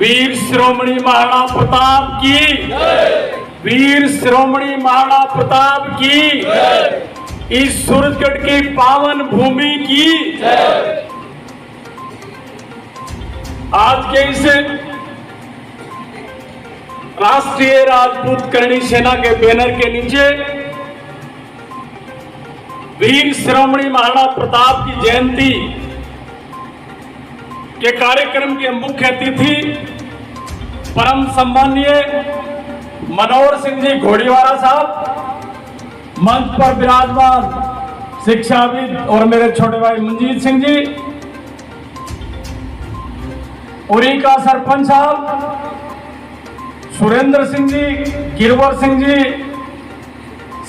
वीर शिरोमणि महाराणा प्रताप की, वीर शिरोमणि महाराणा प्रताप की, इस सूरजगढ़ की पावन भूमि की। आज के इस राष्ट्रीय राजपूत करणी सेना के बैनर के नीचे वीर शिरोमणि महाराणा प्रताप की जयंती के कार्यक्रम के मुख्य अतिथि परम सम्माननीय मनोहर सिंह जी घोड़ीवाला साहब, मंच पर विराजमान शिक्षाविद और मेरे छोटे भाई मंजीत सिंह जी, उरी का सरपंच साहब सुरेंद्र सिंह जी, गिरवर सिंह जी,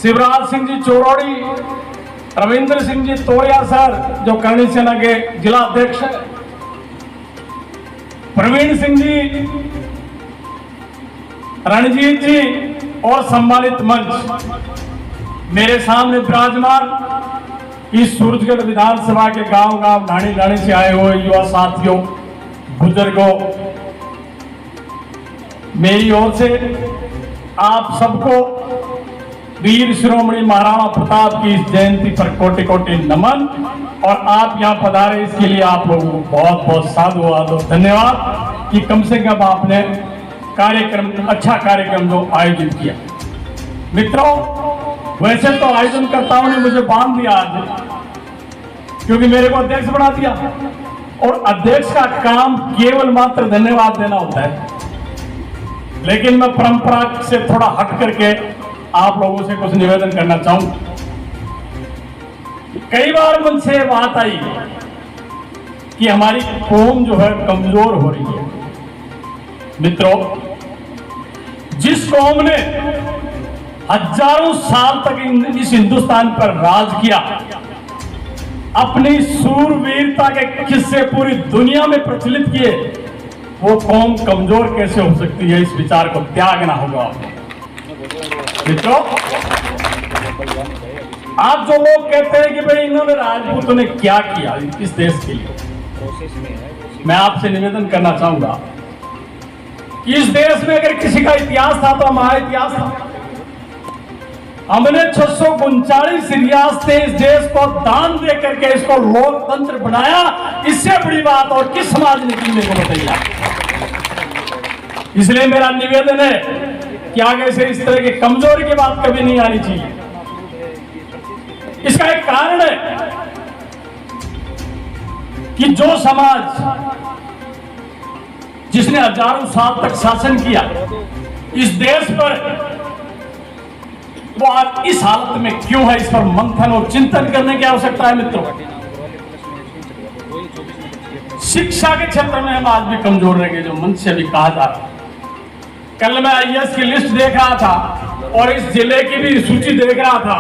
शिवराज सिंह जी चौरोड़ी, रविंद्र सिंह जी तोड़िया सर जो करणी सेना के जिला अध्यक्ष है, प्रवीण सिंह जी, रणजीत जी और सम्मानित मंच, मेरे सामने विराजमान इस सूरजगढ़ विधानसभा के गांव गांव ढाणी ढाणी से आए हुए युवा साथियों, बुजुर्गों, मेरी ओर से आप सबको वीर शिरोमणि महाराणा प्रताप की इस जयंती पर कोटि कोटि नमन। और आप यहाँ पधारे इसके लिए आप लोगों को बहुत बहुत साधुवाद और धन्यवाद कि कम से कम आपने कार्यक्रम, अच्छा कार्यक्रम जो आयोजित किया। मित्रों, वैसे तो आयोजनकर्ताओं ने मुझे बांध दिया आज, क्योंकि मेरे को अध्यक्ष बना दिया और अध्यक्ष का काम केवल मात्र धन्यवाद देना होता है। लेकिन मैं परंपरा से थोड़ा हट करके आप लोगों से कुछ निवेदन करना चाहूंगा। कई बार मुझसे बात आई कि हमारी कौम जो है कमजोर हो रही है। मित्रों, जिस कौम ने हजारों साल तक इस हिंदुस्तान पर राज किया, अपनी सूरवीरता के किस्से पूरी दुनिया में प्रचलित किए, वो कौम कमजोर कैसे हो सकती है? इस विचार को त्यागना होगा। मित्रों, आप जो लोग कहते हैं कि भाई इन्होंने राजपूतों ने क्या किया इस देश के लिए, मैं आपसे निवेदन करना चाहूंगा कि इस देश में अगर किसी का इतिहास था तो हमारा इतिहास था। हमने 639 रियासतें इस देश को दान दे करके इसको लोकतंत्र बनाया। इससे बड़ी बात और किस समाज ने की, मेरे को बताइए। इसलिए मेरा निवेदन है कि आगे से इस तरह की कमजोरी की बात कभी नहीं आनी चाहिए। इसका एक कारण है कि जो समाज जिसने हजारों साल तक शासन किया इस देश पर, वो आज इस हालत में क्यों है, इस पर मंथन और चिंतन करने की आवश्यकता है। मित्रों, शिक्षा के क्षेत्र में हम आज भी कमजोर रह गए, जो मंच से भी कहा जा रहा। कल मैं आईएएस की लिस्ट देख रहा था और इस जिले की भी सूची देख रहा था।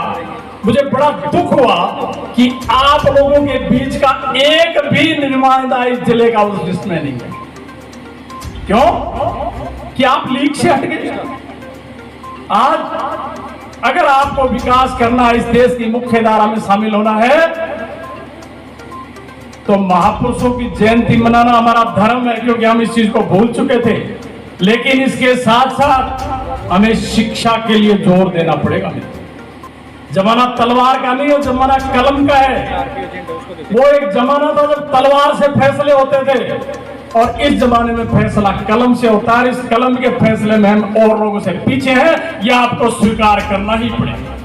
मुझे बड़ा दुख हुआ कि आप लोगों के बीच का एक भी नुमाइंदा इस जिले का उस लिस्ट में नहीं है। क्यों? कि आप लीग से हट गए। आज अगर आपको विकास करना, इस देश की मुख्य धारा में शामिल होना है, तो महापुरुषों की जयंती मनाना हमारा धर्म है, क्योंकि हम इस चीज को भूल चुके थे। लेकिन इसके साथ साथ हमें शिक्षा के लिए जोर देना पड़ेगा। जमाना तलवार का नहीं है, जमाना कलम का है। वो एक जमाना था जब तलवार से फैसले होते थे, और इस जमाने में फैसला कलम से होता है। इस कलम के फैसले में हम और लोगों से पीछे हैं, यह आपको स्वीकार करना ही पड़ेगा।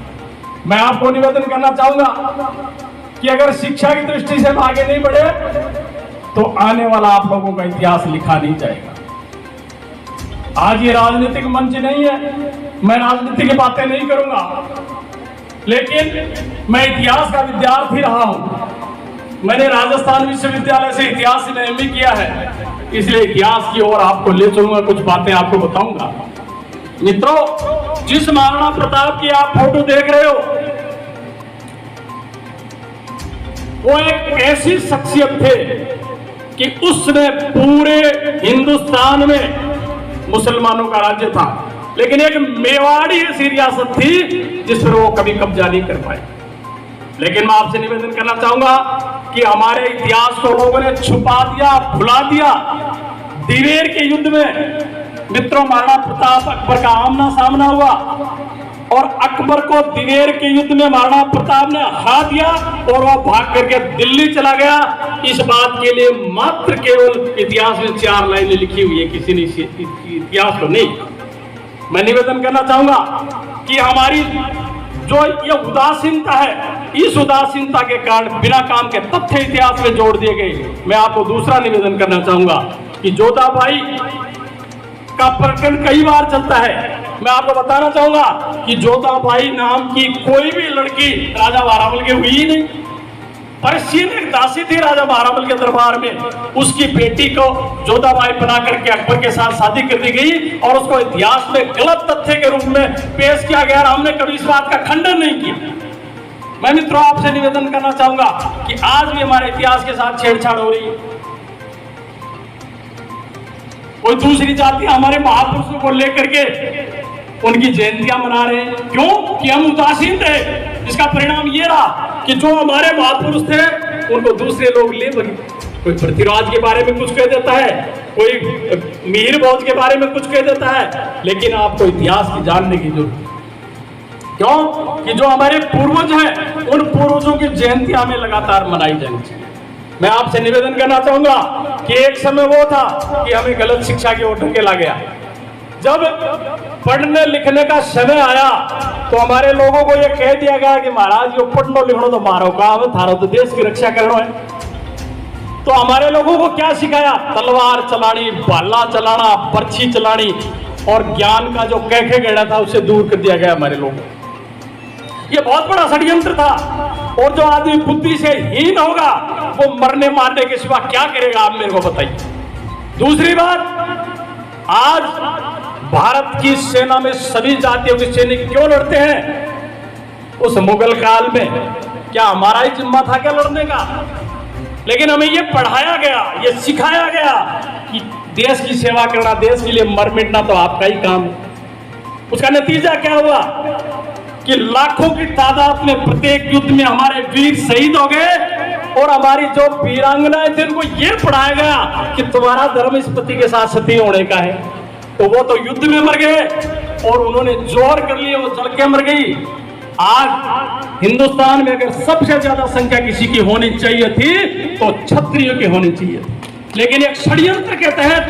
मैं आपको निवेदन करना चाहूंगा कि अगर शिक्षा की दृष्टि से हम आगे नहीं बढ़े तो आने वाला आप लोगों का इतिहास लिखा नहीं जाएगा। आज ये राजनीतिक मंच नहीं है, मैं राजनीति की बातें नहीं करूंगा, लेकिन मैं इतिहास का विद्यार्थी रहा हूं। मैंने राजस्थान विश्वविद्यालय से इतिहास में एमए किया है, इसलिए इतिहास की ओर आपको ले चलूंगा, कुछ बातें आपको बताऊंगा। मित्रों, जिस महाराणा प्रताप की आप फोटो देख रहे हो, वो एक ऐसी शख्सियत थे कि उसने पूरे हिंदुस्तान में मुसलमानों का राज्य था, लेकिन एक मेवाड़ी ऐसी रियासत थी जिस पर वो कभी कब्जा नहीं कर पाए। लेकिन मैं आपसे निवेदन करना चाहूंगा कि हमारे इतिहास को लोगों ने छुपा दिया, भुला दिया। दिवेर के युद्ध में मित्रों महाराणा प्रताप अकबर का आमना सामना हुआ और अकबर को दिवेर के युद्ध में महाराणा प्रताप ने हरा दिया और वह भाग करके दिल्ली चला गया। इस बात के लिए मात्र केवल इतिहास में 4 लाइनें लिखी हुई है, किसी ने इतिहास को नहीं। मैं निवेदन करना चाहूंगा कि हमारी जो ये उदासीनता है, इस उदासीनता के कारण बिना काम के तथ्य इतिहास में जोड़ दिए गए। मैं आपको दूसरा निवेदन करना चाहूंगा कि जोधाबाई का प्रकरण कई बार चलता है। मैं आपको बताना चाहूंगा कि जोधाबाई नाम की कोई भी लड़की राजा महारामल की हुई ही नहीं। परसियन एक दासी थी राजा महारामल के दरबार में, उसकी बेटी को जोधाबाई बना करके अकबर के साथ शादी कर दी गई और उसको इतिहास में गलत तथ्य के रूप में पेश किया गया। हमने कभी इस बात का खंडन नहीं किया। मैं मित्रों आपसे निवेदन करना चाहूंगा कि आज भी हमारे इतिहास के साथ छेड़छाड़ हो रही है। कोई दूसरी जाति हमारे महापुरुषों को लेकर के उनकी जयंतियां मना रहे हैं, क्यों? कि हम उदासीन थे। इसका परिणाम ये रहा कि जो हमारे महापुरुष थे उनको दूसरे लोग ले बने। कोई पृथ्वीराज के बारे में कुछ कह देता है, कोई मिहिर भोज के बारे में कुछ कह देता है, लेकिन आपको इतिहास की जानने की जरूरत है। क्यों? कि जो हमारे पूर्वज हैं उन पूर्वजों की जयंतियां हमें लगातार मनाई जानी चाहिए। मैं आपसे निवेदन करना चाहूंगा कि एक समय वो था कि हमें गलत शिक्षा की ओर ढकेला गया। जब पढ़ने लिखने का समय आया तो हमारे लोगों को यह कह दिया गया कि महाराज यो पढ़नो लिखनो तो मारो काम है, थारो तो देश की रक्षा करना है। तो हमारे लोगों को क्या सिखाया? तलवार चलानी, भाला चलाना, पर्ची चलानी और ज्ञान का जो कैखे गड़ा था उसे दूर कर दिया गया हमारे लोगों को। ये बहुत बड़ा षड्यंत्र था। और जो आदमी बुद्धि से हीन होगा वो मरने मारने के सिवा क्या करेगा, आप मेरे को बताइए। दूसरी बात, आज भारत की सेना में सभी जातियों के सैनिक क्यों लड़ते हैं? उस मुगल काल में क्या हमारा ही जिम्मा था क्या लड़ने का? लेकिन हमें ये पढ़ाया गया, ये सिखाया गया कि देश की सेवा करना, देश के लिए मर मिटना तो आपका ही काम है। उसका नतीजा क्या हुआ कि लाखों की तादाद में प्रत्येक युद्ध में हमारे वीर शहीद हो गए और हमारी जो वीरांगनाएं थी उनको ये पढ़ाया गया कि तुम्हारा धर्म इस पति के साथ सती होने का है। तो वो तो युद्ध में मर गए और उन्होंने जोर कर लिए, वो जल के मर गई। आज हिंदुस्तान में अगर सबसे ज्यादा संख्या किसी की होनी चाहिए थी तो क्षत्रियों की होनी चाहिए, लेकिन एक षड्यंत्र के तहत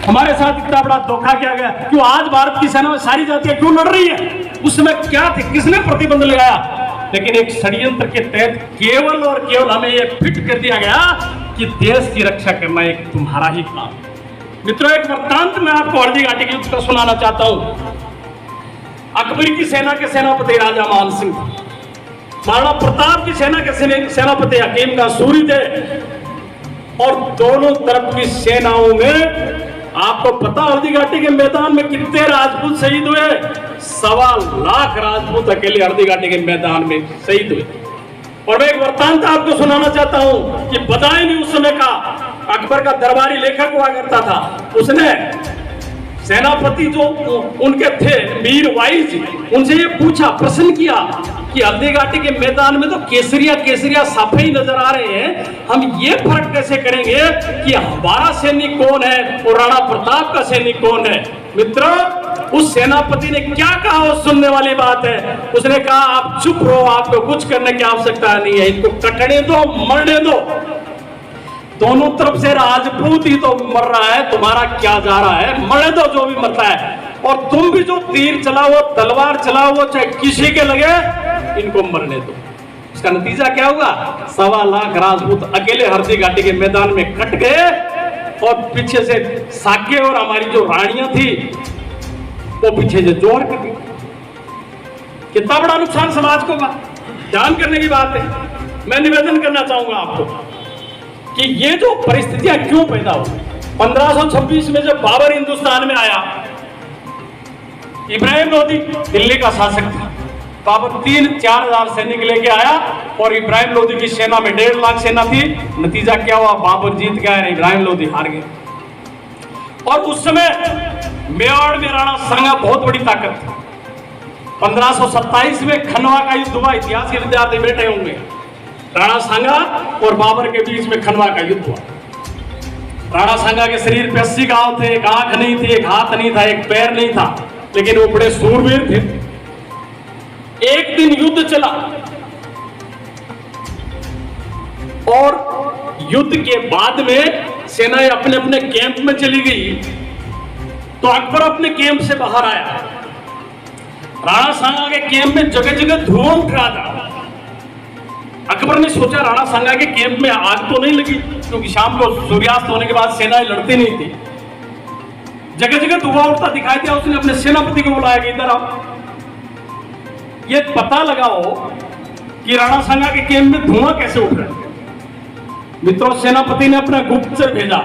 हमारे साथ इतना बड़ा धोखा किया गया। क्यों आज भारत की सेना में सारी जातियां क्यों लड़ रही है? उसमें क्या थे, किसने प्रतिबंध लगाया? लेकिन एक षड्यंत्र के तहत केवल और केवल हमें यह फिट कर दिया गया कि देश की रक्षा करना एक तुम्हारा ही काम। मित्रों, एक वृत्तांत मैं आपको हल्दी घाटी के युद्ध का सुनाना चाहता हूं। अकबर की सेना के सेनापति राजा मान सिंह, महाराणा प्रताप की सेना के सेनापति हकीम का सूरी थे और दोनों तरफ की सेनाओं में आपको पता हल्दी घाटी के मैदान में कितने राजपूत शहीद हुए? 1.25 लाख राजपूत अकेले हल्दी घाटी के मैदान में शहीद हुए। और मैं एक वृत्तांत आपको सुनाना चाहता हूं कि बदायूं उस समय का अकबर का दरबारी लेखक हुआ करता था। उसने सेनापति जो उनके थे मीर वाइज, उनसे ये पूछा, प्रश्न किया कि हल्दी घाटी के मैदान में तो केसरिया केसरिया साफे ही नजर आ रहे हैं, हम ये फर्क कैसे करेंगे कि हमारा सैनिक कौन है और राणा प्रताप का सैनिक कौन है? मित्रों, उस सेनापति ने क्या कहा वो सुनने वाली बात है। उसने कहा, आप चुप रहो, आपको कुछ करने की आवश्यकता नहीं है, इनको कटने दो, मरने दो। दोनों तरफ से राजपूत ही तो मर रहा है, तुम्हारा क्या जा रहा है? मरने दो जो भी मरता है। और तुम भी जो तीर चलाओ, तलवार चलाओ, चाहे किसी के लगे, इनको मरने दो। इसका नतीजा क्या हुआ? 1.25 लाख राजपूत अकेले हल्दी घाटी के मैदान में कट गए और पीछे से साके और हमारी जो रानियां थी वो पीछे से जोर कर दी। कितना बड़ा नुकसान समाज को ध्यान करने की बात है। मैं निवेदन करना चाहूंगा आपको कि ये जो परिस्थितियां क्यों पैदा हुई। 1526 में जब बाबर हिंदुस्तान में आया, इब्राहिम लोदी दिल्ली का शासक था। बाबर 3-4 हजार सैनिक लेके आया और इब्राहिम लोदी की सेना में 1.5 लाख सेना थी। नतीजा क्या हुआ? बाबर जीत गया, इब्राहिम लोदी हार गए। और उस समय मेवाड़ में राणा सांगा बहुत बड़ी ताकत थी। 1527 में खनवा का युद्ध हुआ। इतिहास के विद्यार्थी बैठे होंगे। राणा सांगा और बाबर के बीच में खनवा का युद्ध हुआ। राणा सांगा के शरीर पे 80 घाव थे, एक आंख नहीं थी, एक हाथ नहीं था, एक पैर नहीं था, लेकिन वो बड़े सूरवीर थे। एक दिन युद्ध चला और युद्ध के बाद में सेनाएं अपने अपने कैंप में चली गई, तो अकबर अपने कैंप से बाहर आया। राणा सांगा के कैंप में जगह जगह धुआं उठ रहा था। अकबर ने सोचा राणा सांगा के कैंप में आग तो नहीं लगी, क्योंकि शाम को सूर्यास्त होने के बाद सेनाएं लड़ती नहीं थी। जगह जगह धुआं उठता दिखाई दिया। उसने अपने सेनापति को बुलाया कि इधर आओ, ये पता लगाओ कि राणा सांगा के कैंप में धुआं कैसे उठ रहा है। मित्रों, सेनापति ने अपना गुप्तचर भेजा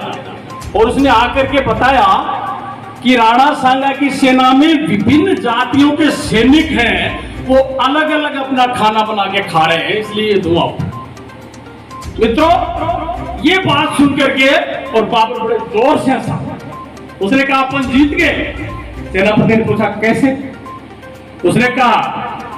और उसने आकर के बताया कि राणा सांगा की सेना में विभिन्न जातियों के सैनिक हैं, वो अलग अलग अपना खाना बना के खा रहे हैं, इसलिए ये धुआं। मित्रों, ये बात सुनकर के और बाबर बड़े जोर से हंसा। उसने कहा अपन जीत गए। सेनापति ने पूछा कैसे? उसने कहा